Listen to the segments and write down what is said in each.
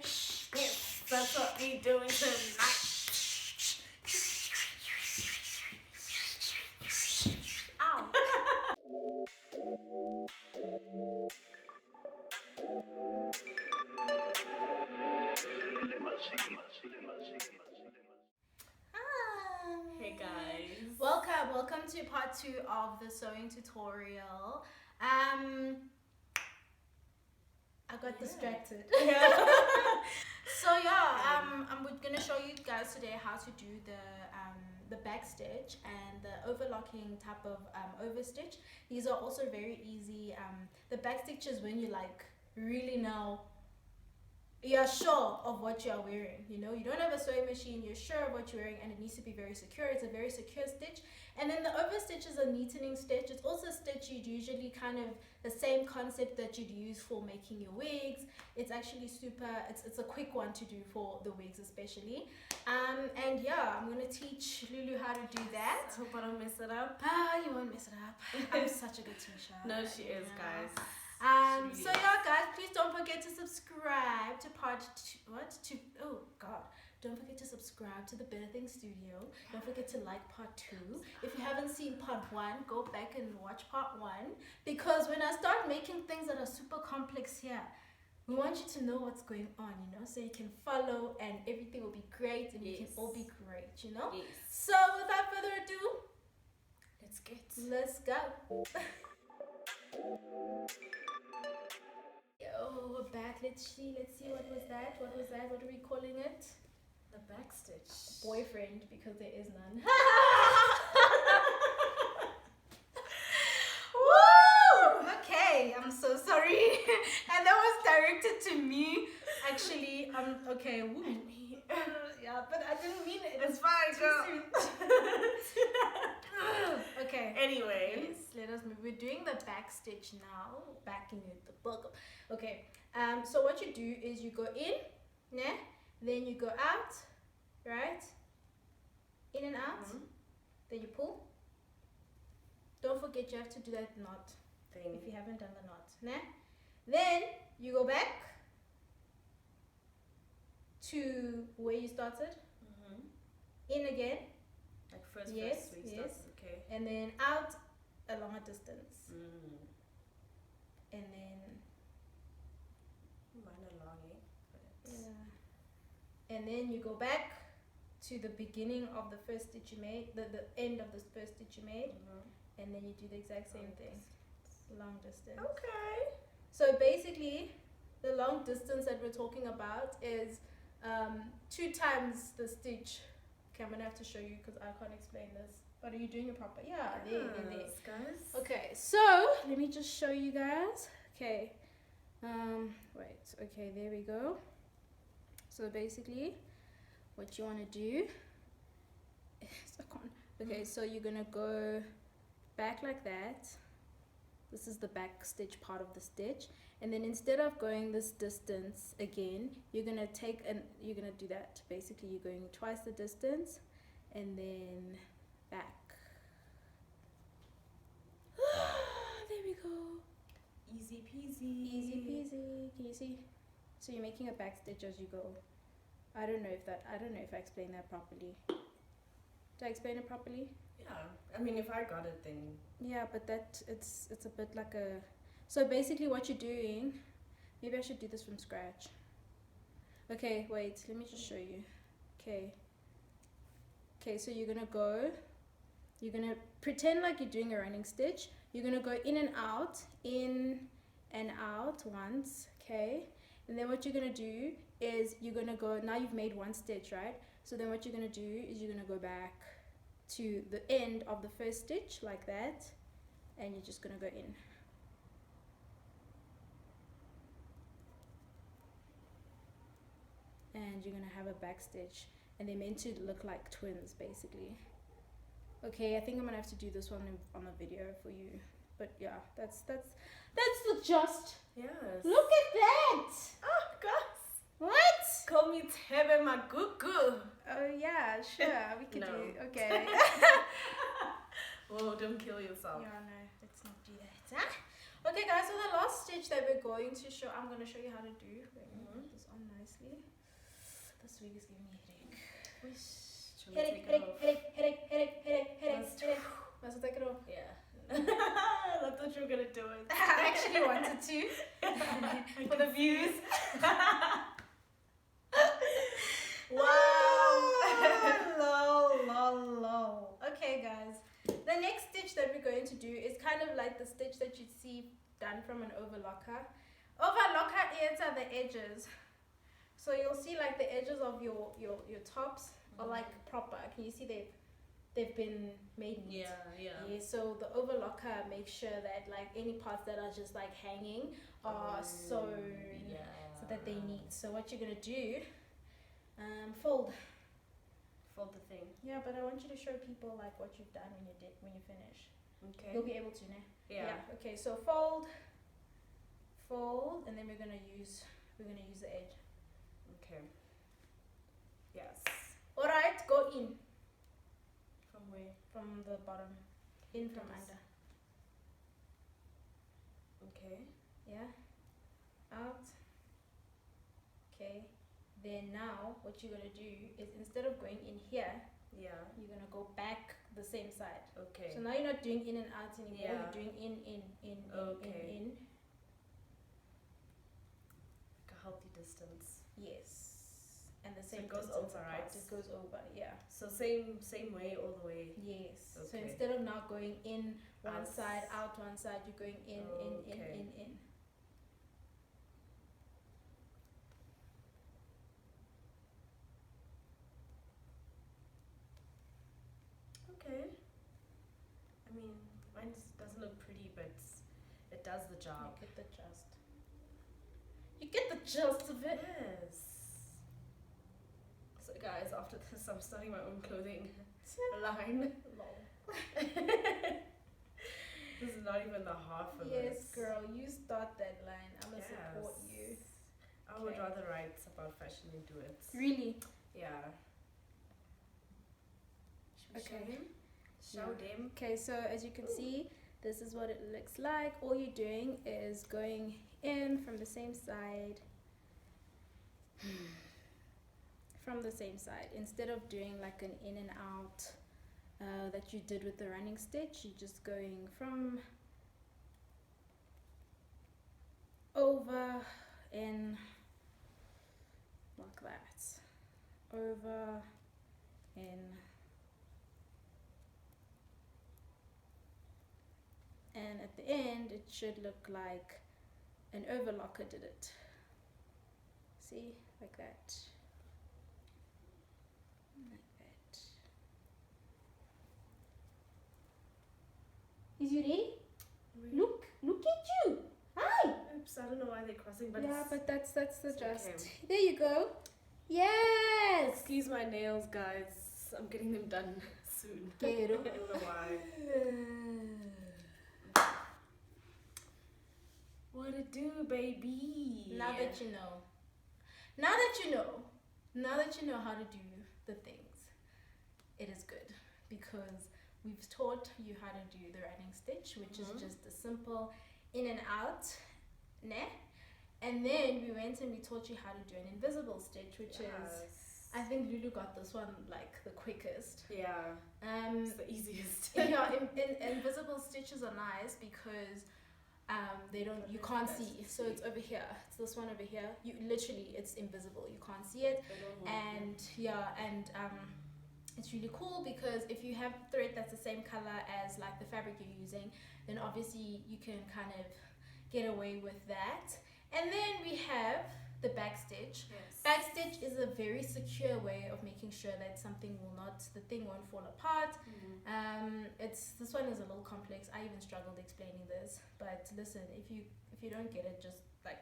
Yes, that's what we doing tonight. Ow. Hey guys. Welcome to part 2 of the sewing tutorial. I got distracted. Yeah. So I'm gonna show you guys today how to do the backstitch and the overlocking type of overstitch. These are also very easy. The backstitch is when you like really know you're sure of what you're wearing. You know, you don't have a sewing machine, you're sure of what you're wearing, and it needs to be very secure. It's a very secure stitch. And then the overstitch is a neatening stitch. It's also a stitch you'd usually kind of the same concept that you'd use for making your wigs. It's actually super, it's a quick one to do for the wigs especially. And yeah, I'm gonna teach Lulu how to do that. I hope I don't mess it up. You won't mess it up. I'm such a good teacher. No, she is, guys. So yeah, guys, please don't forget to subscribe to don't forget to subscribe to the Bettertng Studio. Don't forget to like part 2. If you haven't seen part 1, go back and watch part 1, because when I start making things that are super complex here, we want you to know what's going on, you know, so you can follow and everything will be great and we can all be great, you know. Yes. So without further ado, let's go. Oh, we're back. Let's see. What was that? What are we calling it? The backstitch. Boyfriend, because there is none. Woo! Okay, I'm so sorry. And that was directed to me. Actually, okay. Woo. Yeah, but I didn't mean it. It's fine, girl. Okay. Anyways, let us move. We're doing the backstitch now. Backing it the book. Okay. So what you do is you go in, yeah, then you go out, right? In and out. Then you pull. Don't forget you have to do that knot thing if you haven't done the knot. Nah? Then you go back to where you started. In again. Like first Yes. Okay. And then out a longer distance. And then and then you go back to the beginning of the first stitch you made, the end of the first stitch you made, and then you do the exact same thing. Long distance. Okay. So basically, the long distance that we're talking about is 2 times the stitch. Okay, I'm gonna have to show you because I can't explain this. But are you doing it proper? Yeah, there. Guys. Okay, so let me just show you guys. Okay, wait. Okay, there we go. So basically, what you want to do is okay. So you're gonna go back like that. This is the back stitch part of the stitch, and then instead of going this distance again, you're gonna you're gonna do that. Basically, you're going twice the distance, and then back. There we go. Easy peasy. Easy peasy. Can you see? So you're making a back stitch as you go. I don't know if I explained that properly. Did I explain it properly? Yeah. I mean, if I got it, then yeah, but that it's a bit like a. So basically, what you're doing. Maybe I should do this from scratch. Okay, wait. Let me just show you. Okay. Okay, so you're gonna go. You're gonna pretend like you're doing a running stitch. You're gonna go in and out once. Okay. And then what you're gonna do is you're gonna go, now you've made 1 stitch, right? So then what you're gonna do is you're gonna go back to the end of the first stitch like that, and you're just gonna go in. And you're gonna have a back stitch, and they're meant to look like twins basically. Okay, I think I'm gonna have to do this one on a video for you. But yeah, that's the just. Yes. Look at that! Oh, guys. What? Call me Tebe Magugu. Oh yeah, sure. We can do. Okay. Whoa, don't kill yourself. Yeah, no, let's not do that. Huh? Okay, guys. So the last stitch that we're going to show, I'm gonna show you how to do. Wait, let me put this on nice. obviously. This wig is giving me a headache. Should we take it off? Headache. Must I take it off? Yeah. I thought you were gonna do it. I actually wanted to. For the views. Wow. Lol. Okay, guys. The next stitch that we're going to do is kind of like the stitch that you'd see done from an overlocker. Overlocker ends are the edges. So you'll see like the edges of your tops are like proper. Can you see they've been made neat? Yeah. So the overlocker makes sure that like any parts that are just like hanging are so that they neat. So what you're gonna do, fold the thing. Yeah, but I want you to show people like what you've done when you finish. Okay. You'll be able to, né? Yeah. Okay, so fold, and then we're gonna use the edge. Okay. Yes. Alright, go in. From where? From the bottom. In from Yes. under. Okay. Yeah. Out. Okay. Then now what you're gonna do is instead of going in here, Yeah. you're gonna go back the same side. Okay. So now you're not doing in and out anymore. Yeah. You're doing in. Okay. In. Like a healthy distance. Yes. And the So same it goes distance over, apart. right? It goes over, yeah. So same way all the way. Yes. So Okay. instead of now going in one Out. side, out one side, you're going in. Okay. I mean, mine doesn't look pretty, but it does the job. You get the gist. You get the gist of it. Yes. So guys, after this, I'm starting my own clothing line. Lol. This is not even the half of Yes, this. girl, you start that line. I'm gonna Yes. support you. I would Okay. rather write about fashion and do it. Really? Yeah. Should we Okay. show them? Show them. Okay, so as you can see, this is what it looks like. All you're doing is going in from the same side. From the same side. Instead of doing like an in and out that you did with the running stitch, you're just going from over in like that. Over in. And at the end, it should look like an overlocker did it. See? Like that. Like that. Is you ready? Look at you. Hi. Oops, I don't know why they're crossing, but Yeah, it's- but that's the it's just. okay. There you go. Yes. Excuse my nails, guys. I'm getting them done soon. I Quiero. don't know why. What it do, baby? Now that you know how to do the things, it is good because we've taught you how to do the running stitch, which is just a simple in and out, né? And then we went and we taught you how to do an invisible stitch, which is, I think Lulu got this one like the quickest. Yeah, it's the easiest. Yeah, invisible stitches are nice because you can't see. So it's over here. It's this one over here. You literally, it's invisible. You can't see it. And it's really cool because if you have thread that's the same color as like the fabric you're using, then obviously you can kind of get away with that. And then we have the backstitch. Yes. Backstitch is a very secure way of making sure that the thing won't fall apart. This one is a little complex. I even struggled explaining this, but listen, if you don't get it, just like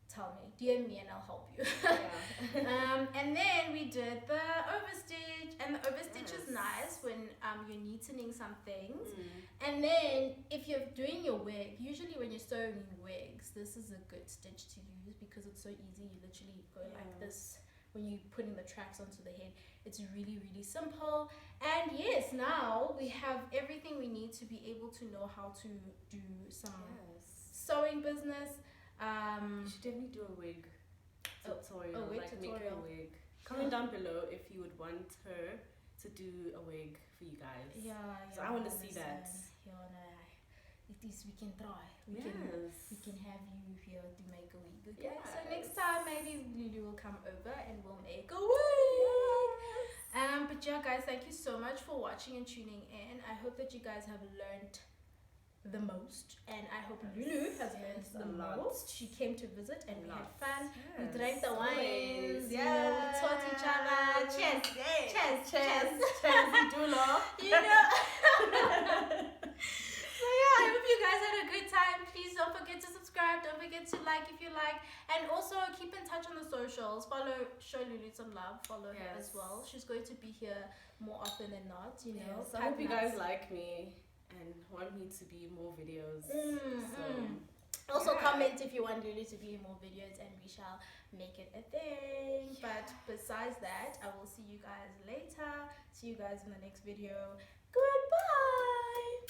tell me, DM me, and I'll help you. Yeah. And then we did the overstitch, and the overstitch is nice when you're neatening some things. And then if you're doing your wig, usually when you're sewing wigs, this is a good stitch to use because it's so easy. You literally go like this when you're putting the tracks onto the head. It's really, really simple. And yes, now we have everything we need to be able to know how to do some sewing business. You should definitely do a wig. tutorial, wig like tutorial. make a wig. Comment down below if you would want her to do a wig for you guys. Yeah, So I want to see that. Yeah, no, at least we can try. We can have you here to make a wig. Okay. Yes. So next time maybe Lulu will come over and we'll make a wig. But yeah, guys, thank you so much for watching and tuning in. I hope that you guys have learned the most, and I hope Lulu has learned the most. She came to visit and we had fun. We drank the wines. Yeah. You know, we taught each other. Cheers. Cheers. Cheers. Cheers. We do love. You know. So yeah, I hope you guys had a good time. Please don't forget to subscribe. Don't forget to like if you like, and also keep in touch on the socials. Show Lulu some love. Follow her as well. She's going to be here more often than not. You know. I hope you guys like me and want me to be more videos. Also comment if you want Lulu to be in more videos, and we shall make it a thing. But besides that, I will see you guys later. See you guys in the next video. Goodbye.